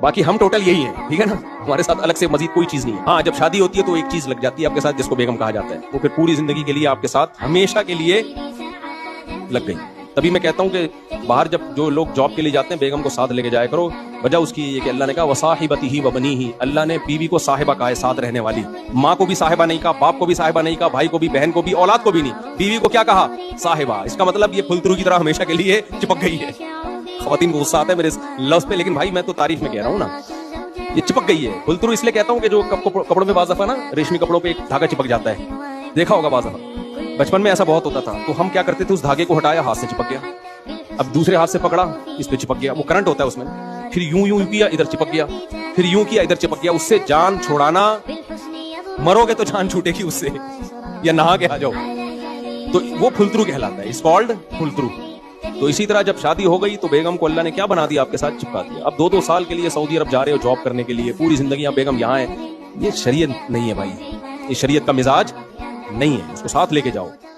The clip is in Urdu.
باقی ہم ٹوٹل یہی ہیں, ٹھیک ہے نا, ہمارے ساتھ الگ سے مزید کوئی چیز نہیں ہے. ہاں جب شادی ہوتی ہے تو ایک چیز لگ جاتی ہے آپ کے ساتھ جس کو بیگم کہا جاتا ہے, وہ پھر پوری زندگی کے لیے آپ کے ساتھ ہمیشہ کے لیے لگ گئی. تبھی میں کہتا ہوں کہ باہر جب جو لوگ جاب کے لیے جاتے ہیں بیگم کو ساتھ لے کے جایا کرو. وجہ اس کی یہ کہ اللہ نے کہا وصاحبتہ وبنیہ, اللہ نے بیوی کو صاحبہ کہا ہے, ساتھ رہنے والی. ماں کو بھی صاحبہ نہیں کہا, باپ کو بھی صاحبہ نہیں کہا, بھائی کو بھی, بہن کو بھی, اولاد کو بھی نہیں. بیوی کو کیا کہا؟ صاحبہ. اس کا مطلب یہ پھلترو کی طرح ہمیشہ کے لیے چپک گئی ہے. خواتین کو غصہ آتا ہے میرے اس لفظ پہ, لیکن بھائی میں تو تعریف میں کہہ رہا ہوں نا, یہ چپک گئی ہے. پھلترو اس لیے کہتا ہوں کہ جو کپڑوں میں بعض دفعہ نا ریشمی کپڑوں پہ ایک دھاگا چپک جاتا ہے, دیکھا ہوگا بعض دفعہ بچپن میں ایسا بہت ہوتا تھا. تو ہم کیا کرتے تھے, اس دھاگے کو ہٹایا, ہاتھ سے چپک گیا. اب دوسرے ہاتھ سے پکڑا, اس پہ چپک گیا. وہ کرنٹ ہوتا ہے اس میں, پھر یوں یوں کیا, ادھر چپک گیا, پھر یوں کیا, ادھر چپک گیا. اس سے جان چھوڑانا, مرو گے تو جان چھوٹے گی اس سے, یا نہا کے آ جاؤ. تو وہ پھلترو کہلاتا ہے, اس کالڈ پھلترو. تو اسی طرح جب شادی ہو گئی تو بیگم کو اللہ نے کیا بنا دیا, آپ کے ساتھ چپکا دیا. اب 2-2 سال کے لیے سعودی عرب جا رہے ہو جاب کرنے کے لیے, پوری زندگی آپ بیگم یہاں ہے. یہ شریعت نہیں ہے بھائی, یہ شریعت کا مزاج نہیں ہے. اس کو ساتھ لے کے جاؤ.